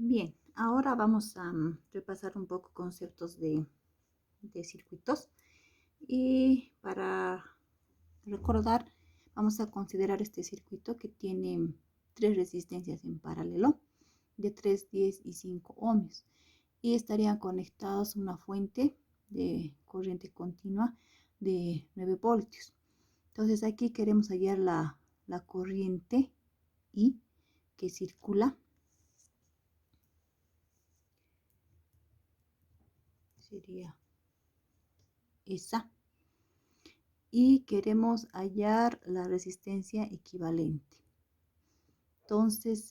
Bien, ahora vamos a repasar un poco conceptos de circuitos y para recordar vamos a considerar este circuito que tiene tres resistencias en paralelo de 3, 10 y 5 ohmios y estarían conectados a una fuente de corriente continua de 9 voltios. Entonces aquí queremos hallar la corriente I que circula. Sería esa. Y queremos hallar la resistencia equivalente. Entonces,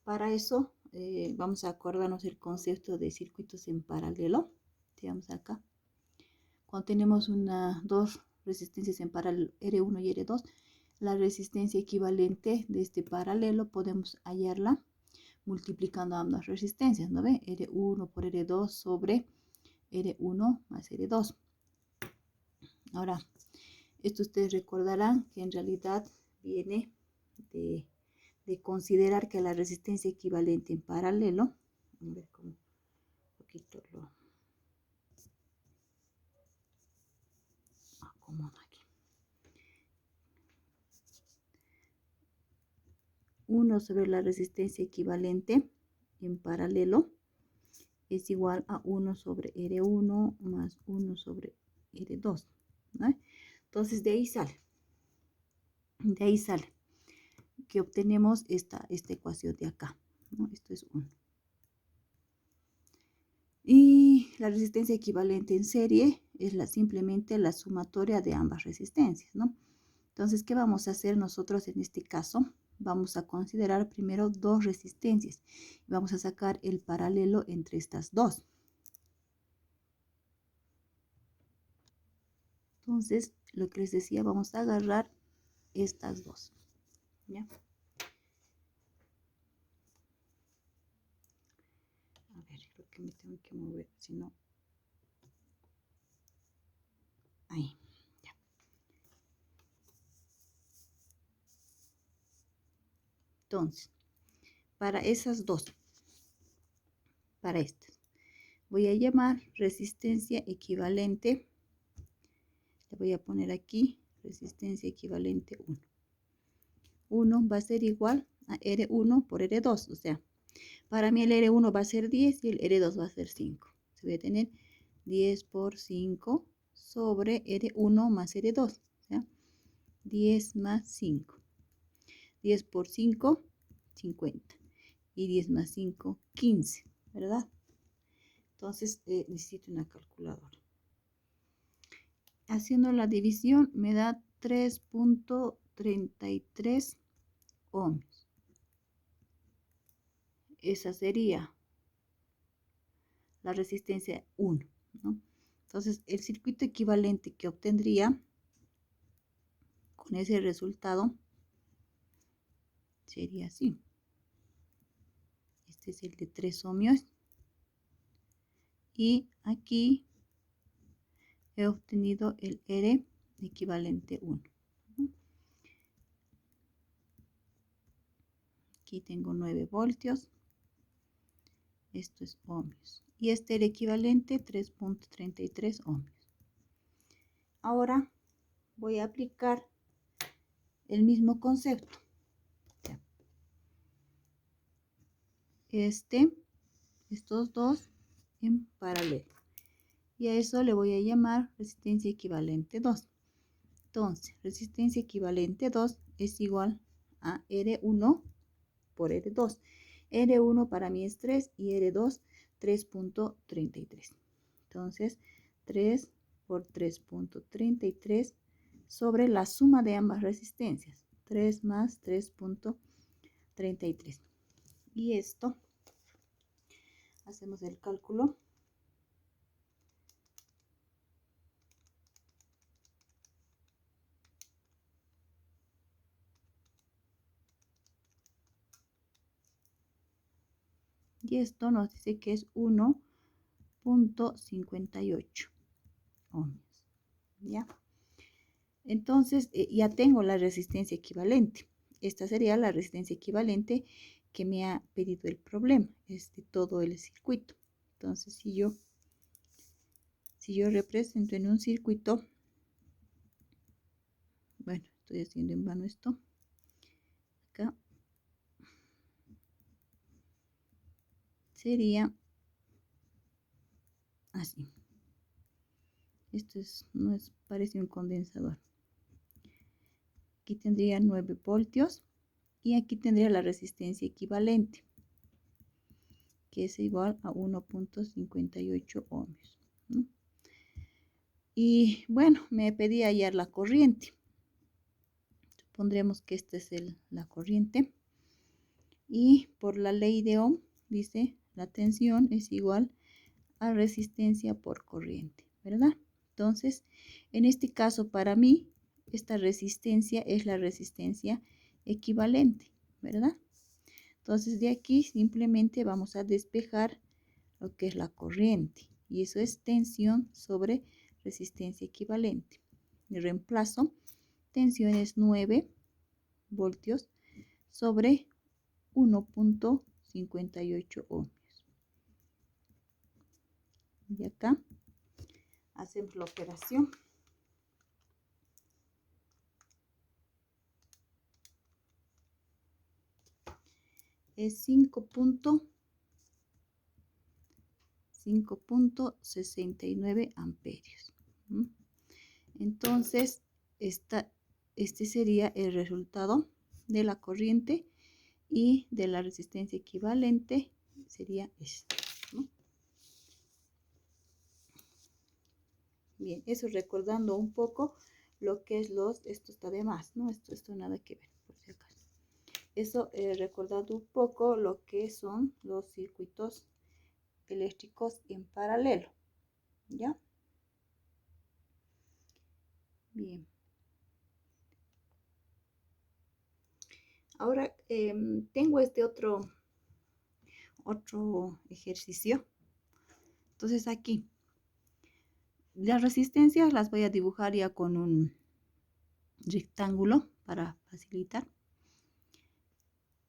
para eso vamos a acordarnos el concepto de circuitos en paralelo. Digamos acá. Cuando tenemos dos resistencias en paralelo, R1 y R2, la resistencia equivalente de este paralelo podemos hallarla multiplicando ambas resistencias, ¿no ve? R1 por R2 sobre R1 más R2. Ahora, esto ustedes recordarán que en realidad viene de considerar que la resistencia equivalente en paralelo, a ver cómo un poquito lo acomodo aquí. 1 sobre la resistencia equivalente en paralelo es igual a 1 sobre R1 más 1 sobre R2, ¿no? Entonces de ahí sale que obtenemos esta ecuación de acá, ¿no? Esto es 1. Y la resistencia equivalente en serie es simplemente la sumatoria de ambas resistencias, ¿no? Entonces, ¿qué vamos a hacer nosotros en este caso? Vamos a considerar primero dos resistencias. Vamos a sacar el paralelo entre estas dos. Entonces, lo que les decía, vamos a agarrar estas dos, ¿ya? A ver, creo que me tengo que mover, si no... Ahí, ya. Entonces, para esas dos, para estas, voy a llamar resistencia equivalente. Le voy a poner aquí resistencia equivalente 1. 1 va a ser igual a R1 por R2, o sea, para mí el R1 va a ser 10 y el R2 va a ser 5. Se voy a tener 10 por 5 sobre R1 más R2, o sea, 10 más 5. 10 por 5, 50. Y 10 más 5, 15, ¿verdad? Entonces necesito una calculadora. Haciendo la división me da 3.33 ohmios. Esa sería la resistencia 1, ¿no? Entonces, el circuito equivalente que obtendría con ese resultado sería así. Este es el de 3 ohmios. Y aquí he obtenido el R equivalente 1. Aquí tengo 9 voltios. Esto es ohmios. Y este era equivalente 3.33 ohmios. Ahora voy a aplicar el mismo concepto. Estos dos en paralelo. Y a eso le voy a llamar resistencia equivalente 2. Entonces, resistencia equivalente 2 es igual a R1 por R2. R1 para mí es 3 y R2 3.33. Entonces, 3 por 3.33 sobre la suma de ambas resistencias. 3 más 3.33. Y esto, hacemos el cálculo. Y esto nos dice que es 1.58 ohmios. ¿Ya? Entonces, ya tengo la resistencia equivalente. Esta sería la resistencia equivalente que me ha pedido el problema, es de todo el circuito. Entonces, si yo represento en un circuito, bueno, estoy haciendo en vano esto, acá sería así. Esto no es, parece un condensador. Aquí tendría 9 voltios y aquí tendría la resistencia equivalente, que es igual a 1.58 ohmios, ¿no? Y bueno, me pedía hallar la corriente. Supondremos que esta es la corriente. Y por la ley de Ohm, dice, la tensión es igual a resistencia por corriente, ¿verdad? Entonces, en este caso, para mí, esta resistencia es la resistencia equivalente, ¿verdad? Entonces, de aquí simplemente vamos a despejar lo que es la corriente. Y eso es tensión sobre resistencia equivalente. Y reemplazo, tensión es 9 voltios sobre 1.58 ohmios. Y acá hacemos la operación. Es 5.69 amperios. Entonces, este sería el resultado de la corriente y de la resistencia equivalente sería esto, ¿no? Bien, eso recordando un poco lo que es esto está de más, ¿no? Esto nada que ver, por si acaso. Eso recordando un poco lo que son los circuitos eléctricos en paralelo, ¿ya? Bien. Ahora tengo este otro ejercicio. Entonces aquí, las resistencias las voy a dibujar ya con un rectángulo para facilitar.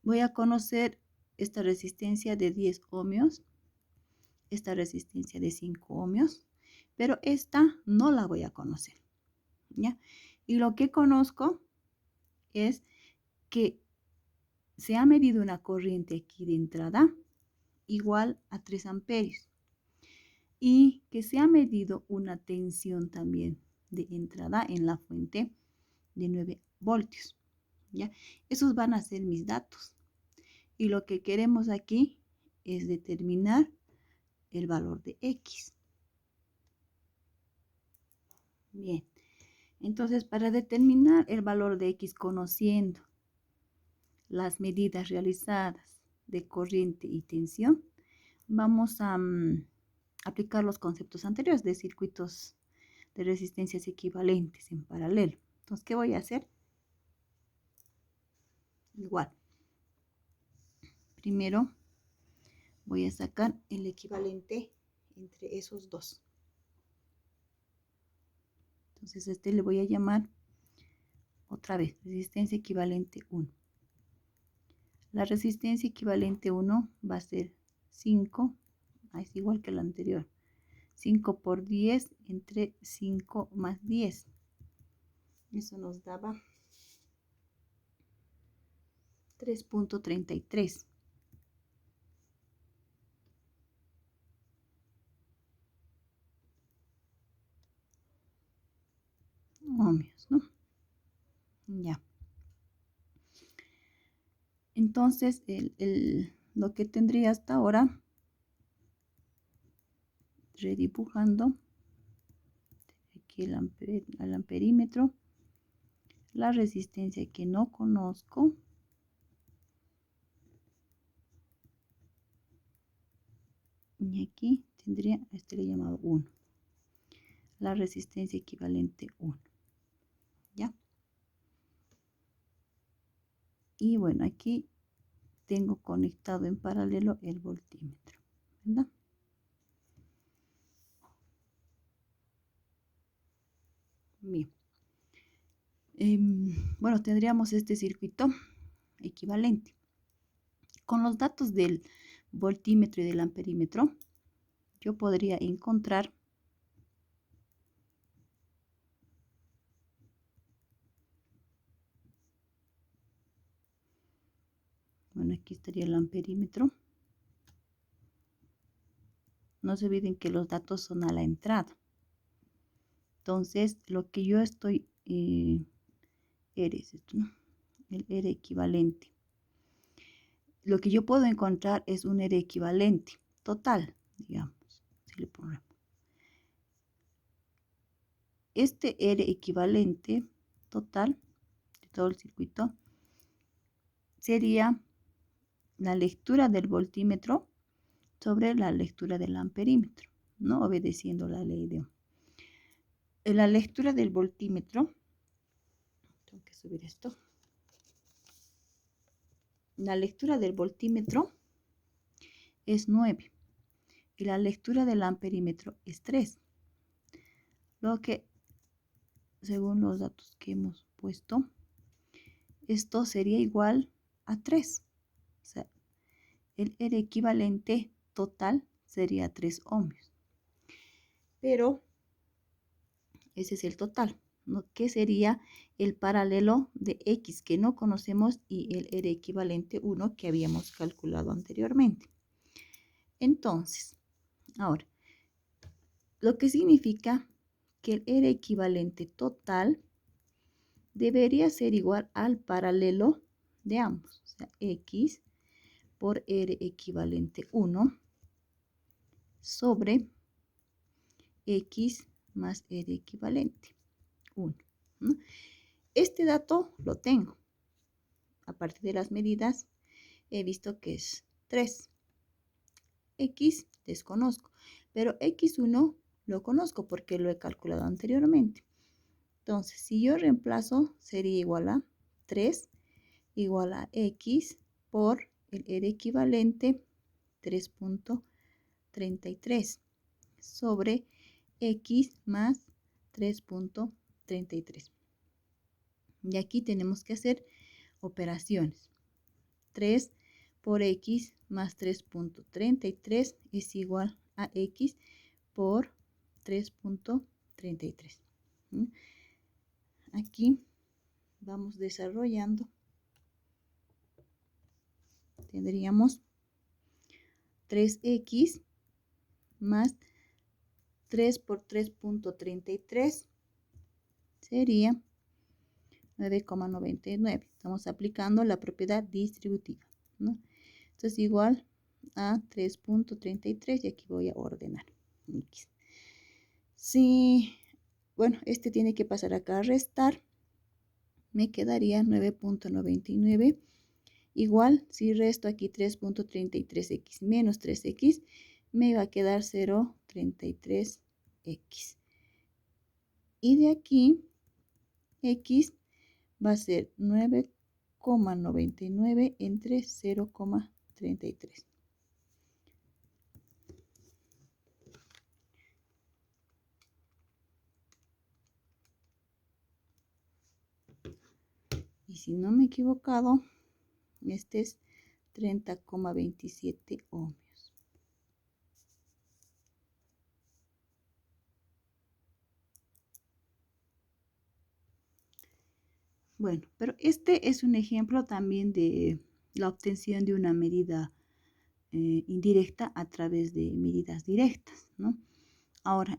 Voy a conocer esta resistencia de 10 ohmios, esta resistencia de 5 ohmios, pero esta no la voy a conocer, ¿ya? Y lo que conozco es que se ha medido una corriente aquí de entrada igual a 3 amperios y que se ha medido una tensión también de entrada en la fuente de 9 voltios, ¿ya? Esos van a ser mis datos y lo que queremos aquí es determinar el valor de X. Bien, entonces para determinar el valor de X conociendo las medidas realizadas de corriente y tensión, vamos a aplicar los conceptos anteriores de circuitos de resistencias equivalentes en paralelo. Entonces, ¿qué voy a hacer? Igual. Primero voy a sacar el equivalente entre esos dos. Entonces, este le voy a llamar otra vez resistencia equivalente 1. La resistencia equivalente 1 va a ser 5, es igual que la anterior. 5 por 10 entre 5 más 10. Eso nos daba 3.33. Ohmios, ¿no? Ya. Entonces, lo que tendría hasta ahora, redibujando, aquí el amperímetro, la resistencia que no conozco, y aquí tendría, este le he llamado 1, la resistencia equivalente 1, ¿ya? Y bueno, aquí tengo conectado en paralelo el voltímetro, ¿verdad? Bien. Bueno, tendríamos este circuito equivalente. Con los datos del voltímetro y del amperímetro, yo podría encontrar bueno, aquí estaría el amperímetro. No se olviden que los datos son a la entrada. Entonces, lo que yo estoy, R es esto, ¿no? El R equivalente. Lo que yo puedo encontrar es un R equivalente total, digamos, si le ponemos. Este R equivalente total de todo el circuito sería la lectura del voltímetro sobre la lectura del amperímetro, ¿no? Obedeciendo la ley de Ohm. En la lectura del voltímetro, tengo que subir esto. La lectura del voltímetro es 9 y la lectura del amperímetro es 3. Lo que, según los datos que hemos puesto, esto sería igual a 3. O sea, el R equivalente total sería 3 ohmios. Pero ese es el total, ¿no? Que sería el paralelo de X que no conocemos y el R equivalente 1 que habíamos calculado anteriormente. Entonces, ahora, lo que significa que el R equivalente total debería ser igual al paralelo de ambos, o sea, X por R equivalente 1 sobre X más R equivalente 1, ¿no? Este dato lo tengo. A partir de las medidas he visto que es 3. X desconozco, pero X1 lo conozco porque lo he calculado anteriormente. Entonces, si yo reemplazo, sería igual a 3 igual a X por el R equivalente 3.33 sobre X más 3.33. Y aquí tenemos que hacer operaciones. 3 por X más 3.33 es igual a X por 3.33. Aquí vamos desarrollando. Tendríamos 3X más 3 por 3.33 sería 9,99. Estamos aplicando la propiedad distributiva, ¿no? Entonces igual a 3.33 y aquí voy a ordenar. X. Sí, bueno, este tiene que pasar acá a restar. Me quedaría 9.99. Igual, si resto aquí 3.33x menos 3x, me va a quedar 0.33x. Y de aquí, x va a ser 9,99 entre 0,33. Y si no me he equivocado, este es 30,27 ohmios. Bueno, pero este es un ejemplo también de la obtención de una medida indirecta a través de medidas directas, ¿no? Ahora,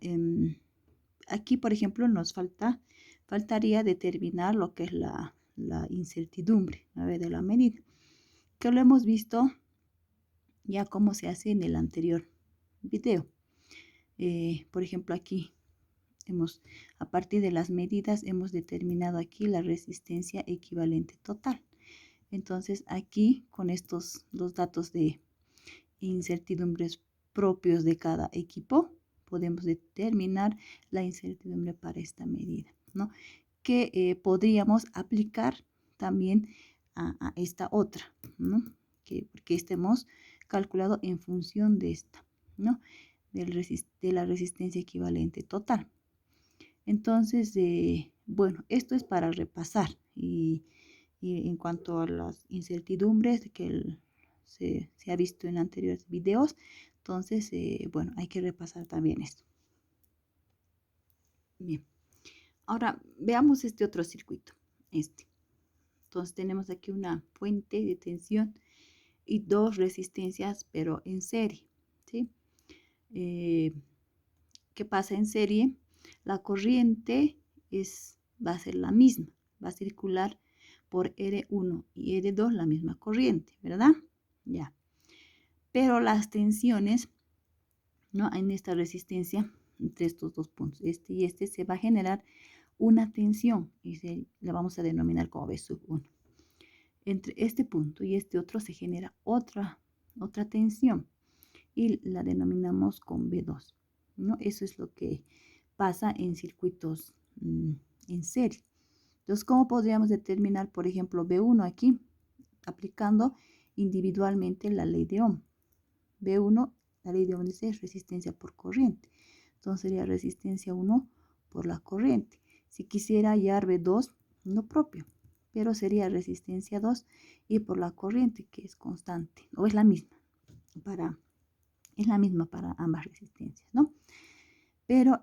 aquí, por ejemplo, nos faltaría determinar lo que es la incertidumbre, ¿no?, de la medida, que lo hemos visto ya cómo se hace en el anterior video. Por ejemplo, aquí a partir de las medidas hemos determinado aquí la resistencia equivalente total. Entonces aquí con estos dos datos de incertidumbres propios de cada equipo podemos determinar la incertidumbre para esta medida, ¿no? Que podríamos aplicar también a esta otra, ¿no? Porque esta hemos calculado en función de esta, ¿no? De la resistencia equivalente total. Entonces, bueno, esto es para repasar y en cuanto a las incertidumbres, que se ha visto en anteriores videos. Entonces, bueno, hay que repasar también esto. Bien, ahora veamos este otro circuito. Entonces tenemos aquí una fuente de tensión y dos resistencias, pero en serie, ¿sí? ¿Qué pasa en serie? La corriente va a ser la misma, va a circular por R1 y R2 la misma corriente, ¿verdad? Ya. Pero las tensiones, ¿no? En esta resistencia entre estos dos puntos, este y este, se va a generar una tensión y la vamos a denominar como V sub 1. Entre este punto y este otro se genera otra tensión y la denominamos con V2, ¿no? Eso es lo que pasa en circuitos en serie. Entonces, ¿cómo podríamos determinar, por ejemplo, V1 aquí? Aplicando individualmente la ley de Ohm. V1, la ley de Ohm dice resistencia por corriente. Entonces sería resistencia 1 por la corriente. Si quisiera hallar V2, no propio, pero sería resistencia 2 y por la corriente, que es constante, o es la misma para ambas resistencias, ¿no? Pero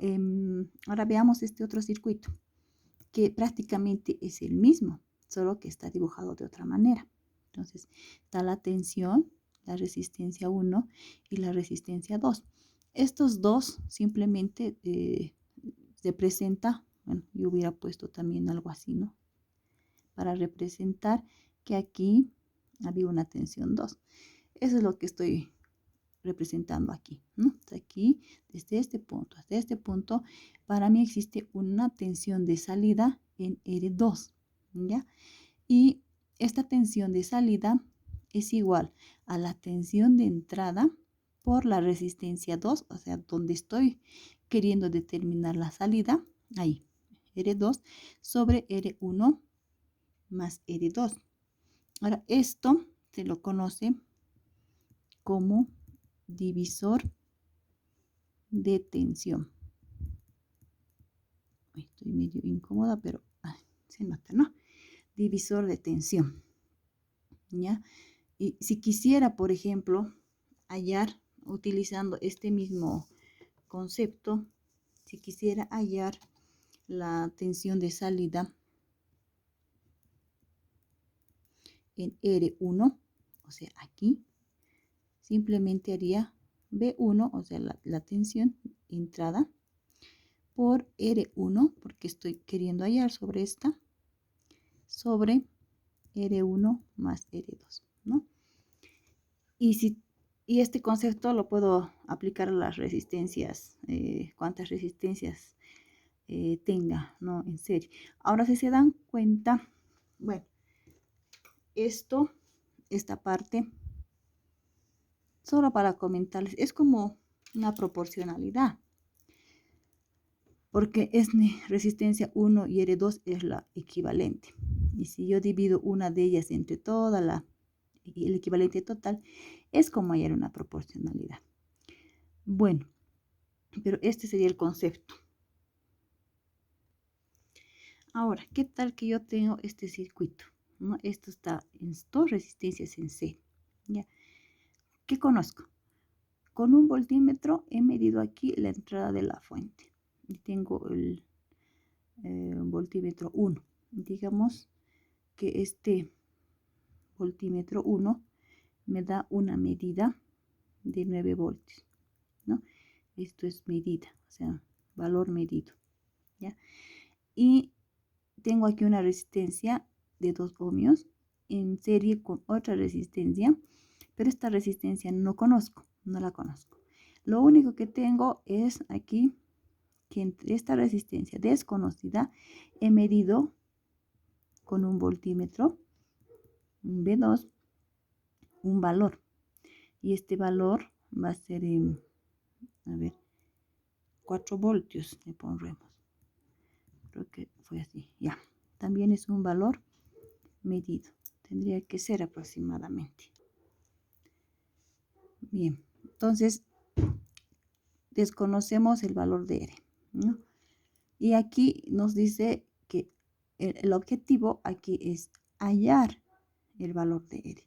ahora veamos este otro circuito, que prácticamente es el mismo, solo que está dibujado de otra manera. Entonces, está la tensión, la resistencia 1 y la resistencia 2. Estos dos simplemente se presenta, bueno, yo hubiera puesto también algo así, ¿no? Para representar que aquí había una tensión 2. Eso es lo que estoy representando aquí, ¿no? Aquí, desde este punto hasta este punto, para mí existe una tensión de salida en R2, ¿ya? Y esta tensión de salida es igual a la tensión de entrada por la resistencia 2, o sea, donde estoy queriendo determinar la salida, ahí, R2 sobre R1 más R2. Ahora, esto se lo conoce como divisor de tensión. Estoy medio incómoda, pero se nota, ¿no? Divisor de tensión, ¿ya? Y si quisiera, por ejemplo, hallar, utilizando este mismo concepto, si quisiera hallar la tensión de salida en R1, o sea, aquí, simplemente haría B1, o sea, la tensión entrada, por R1, porque estoy queriendo hallar sobre esta, sobre R1 más R2, ¿no? Y este concepto lo puedo aplicar a las resistencias, cuántas resistencias tenga, ¿no? En serie. Ahora, si se dan cuenta, bueno, esta parte, solo para comentarles, es como una proporcionalidad, porque es resistencia 1 y R2 es la equivalente. Y si yo divido una de ellas entre el equivalente total, es como hallar una proporcionalidad. Bueno, pero este sería el concepto. Ahora, ¿qué tal que yo tengo este circuito? ¿No? Esto está en dos resistencias en serie. ¿Ya? ¿Qué conozco? Con un voltímetro he medido aquí la entrada de la fuente. Y tengo el voltímetro 1. Digamos que este voltímetro 1 me da una medida de 9 voltios, ¿no? Esto es medida, o sea, valor medido, ¿ya? Y tengo aquí una resistencia de 2 ohmios en serie con otra resistencia, pero esta resistencia no la conozco. Lo único que tengo es aquí que entre esta resistencia desconocida he medido con un voltímetro, un V2, un valor. Y este valor va a ser, a ver, 4 voltios, le pondremos. Creo que fue así, ya. También es un valor medido. Tendría que ser aproximadamente. Bien, entonces desconocemos el valor de R, ¿no? Y aquí nos dice que el objetivo aquí es hallar el valor de R.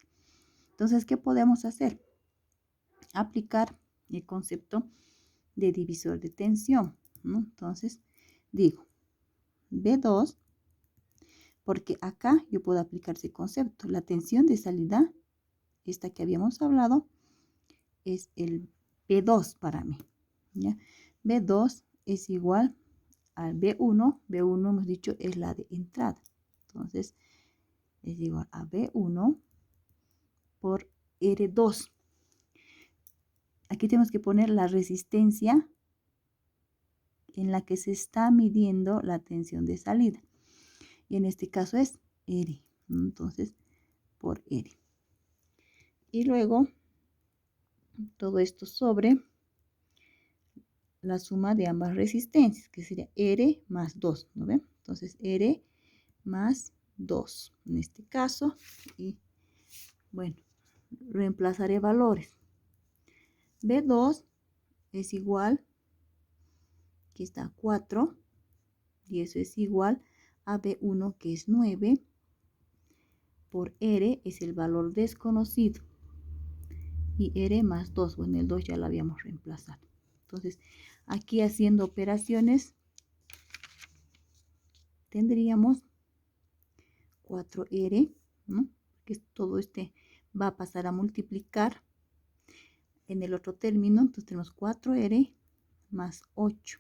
Entonces, ¿qué podemos hacer? Aplicar el concepto de divisor de tensión, ¿no? Entonces, digo, B2, porque acá yo puedo aplicar ese concepto. La tensión de salida, esta que habíamos hablado, es el B2 para mí, ¿ya? B2 es igual al B1. B1 hemos dicho es la de entrada. Entonces, es igual a B1 por R2. Aquí tenemos que poner la resistencia en la que se está midiendo la tensión de salida. Y en este caso es R. Entonces, por R. Y luego, todo esto sobre la suma de ambas resistencias, que sería R más 2, ¿no ven? Entonces, R más 2 en este caso. Y bueno, reemplazaré valores. B2 es igual, aquí está 4, y eso es igual a B1, que es 9, por R es el valor desconocido, y R más 2, bueno, el 2 ya lo habíamos reemplazado. Entonces, aquí haciendo operaciones, tendríamos 4R, ¿no? Que todo este va a pasar a multiplicar en el otro término. Entonces, tenemos 4R más 8.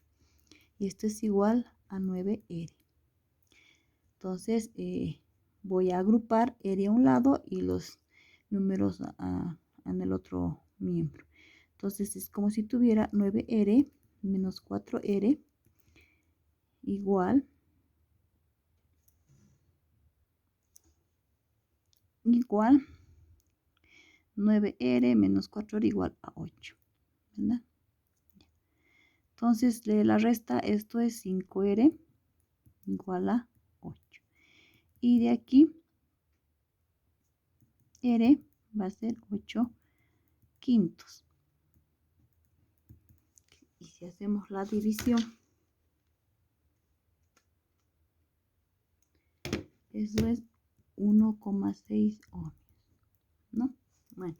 Y esto es igual a 9R. Entonces, voy a agrupar R a un lado y los números en el otro miembro. Entonces, es como si tuviera 9R menos 4R igual 9R menos 4R igual a 8, ¿verdad? Entonces, de la resta, esto es 5R igual a 8. Y de aquí, R va a ser 8 quintos. Y si hacemos la división, eso es 1,6 ohms, ¿no? Bueno,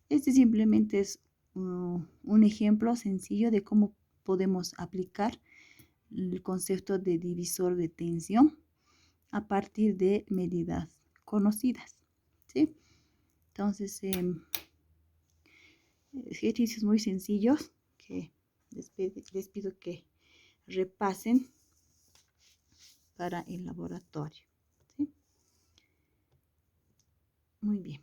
este simplemente es un ejemplo sencillo de cómo podemos aplicar el concepto de divisor de tensión a partir de medidas conocidas, ¿sí? Entonces, ejercicios muy sencillos que les pido que repasen para el laboratorio, ¿sí? Muy bien.